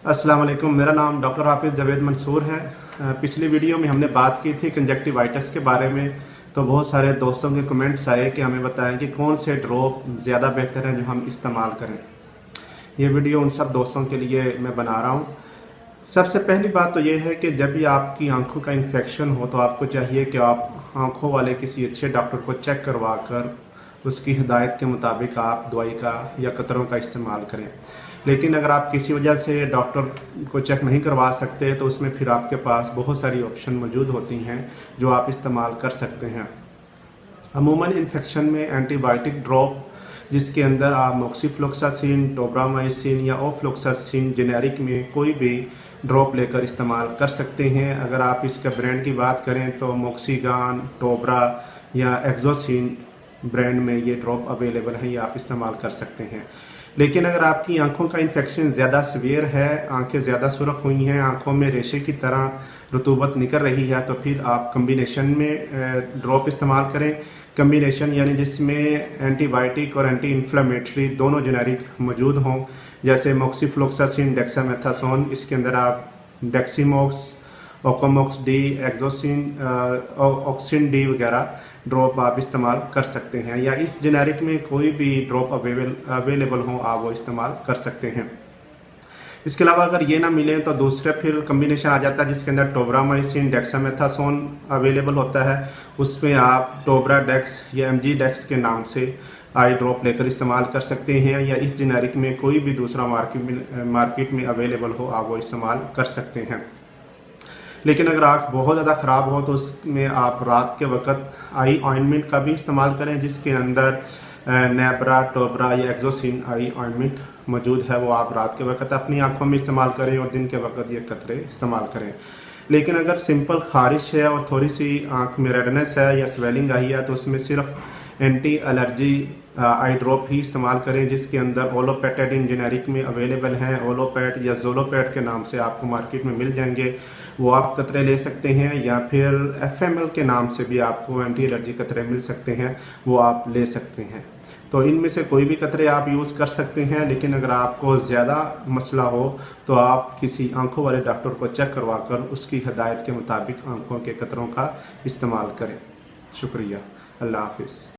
अस्सलाम वालेकुम। मेरा नाम डॉक्टर हाफिज़ जावेद मंसूर है। पिछली वीडियो में हमने बात की थी कंजक्टिवाइटिस के बारे में। तो बहुत सारे दोस्तों के कमेंट्स आए कि हमें बताएं कि कौन से ड्रॉप ज़्यादा बेहतर हैं जो हम इस्तेमाल करें। ये वीडियो उन सब दोस्तों के लिए मैं बना रहा हूँ। सबसे पहली बात तो ये है कि जब भी आपकी आंखों का इन्फेक्शन हो तो आपको चाहिए कि आप आंखों वाले किसी अच्छे डॉक्टर को चेक करवा कर उसकी हिदायत के मुताबिक आप दवाई का या कतरों का इस्तेमाल करें। लेकिन अगर आप किसी वजह से डॉक्टर को चेक नहीं करवा सकते तो उसमें फिर आपके पास बहुत सारी ऑप्शन मौजूद होती हैं जो आप इस्तेमाल कर सकते हैं। अमूमन इन्फेक्शन में एंटीबायोटिक ड्रॉप जिसके अंदर आप मोक्सीफ्लोक्सासिन, टोब्रामाइसिन या ओफ्लोक्सासिन जेनेरिक में कोई भी ड्रॉप लेकर इस्तेमाल कर सकते हैं। अगर आप इसके ब्रांड की बात करें तो मोक्सीगान, टोब्रा या एक्जोसिन ब्रांड में ये ड्रॉप अवेलेबल है, ये आप इस्तेमाल कर सकते हैं। लेकिन अगर आपकी आंखों का इन्फेक्शन ज़्यादा सीवियर है, आंखें ज़्यादा सुर्ख हुई हैं, आंखों में रेशे की तरह रतूबत निकल रही है, तो फिर आप कम्बिनेशन में ड्रॉप इस्तेमाल करें। कम्बिनेशन यानी जिसमें एंटीबायोटिक और एंटी इन्फ्लेमेटरी दोनों जेनेरिक मौजूद हों, जैसे मोक्सीफ्लोक्सासिन, डेक्सामेथासोन। इसके अंदर आप डेक्सीमोक्स, ओकोमोक्स डी, एक्जोसिन, ऑक्सिन डी वगैरह ड्रॉप आप इस्तेमाल कर सकते हैं, या इस जेनेरिक में कोई भी ड्रॉप अवेलेबल हो आप वो इस्तेमाल कर सकते हैं। इसके अलावा अगर ये ना मिले तो दूसरे फिर कम्बिनेशन आ जाता है जिसके अंदर टोब्रामाइसिन, डेक्सामेथासोन अवेलेबल होता है। उसमें आप टोब्रा डेक्स या एमजी डेक्स के नाम से आई ड्रॉप लेकर इस्तेमाल कर सकते हैं, या इस जेनेरिक में कोई भी दूसरा मार्केट में अवेलेबल हो आप वो इस्तेमाल कर सकते हैं। लेकिन अगर आँख बहुत ज़्यादा ख़राब हो तो उसमें आप रात के वक्त आई ऑइंटमेंट का भी इस्तेमाल करें जिसके अंदर नेब्रा, टोब्रा या एक्जोसिन आई ऑइंटमेंट मौजूद है। वो आप रात के वक्त अपनी आंखों में इस्तेमाल करें और दिन के वक्त ये कतरे इस्तेमाल करें। लेकिन अगर सिंपल खारिश है और थोड़ी सी आँख में रेडनेस है या स्वेलिंग आई है तो उसमें सिर्फ एंटी एलर्जी आई ड्रॉप ही इस्तेमाल करें जिसके अंदर ओलोपेटाडिन जेनेरिक में अवेलेबल हैं। ओलोपैट या जोलोपैट के नाम से आपको मार्केट में मिल जाएंगे, वो आप कतरे ले सकते हैं, या फिर एफएमएल के नाम से भी आपको एंटी एलर्जी कतरे मिल सकते हैं, वो आप ले सकते हैं। तो इनमें से कोई भी कतरे आप यूज़ कर सकते हैं। लेकिन अगर आपको ज़्यादा मसला हो तो आप किसी आंखों वाले डॉक्टर को चेक करवा कर उसकी हिदायत के मुताबिक आंखों के कतरों का इस्तेमाल करें। शुक्रिया। अल्लाह हाफिज़।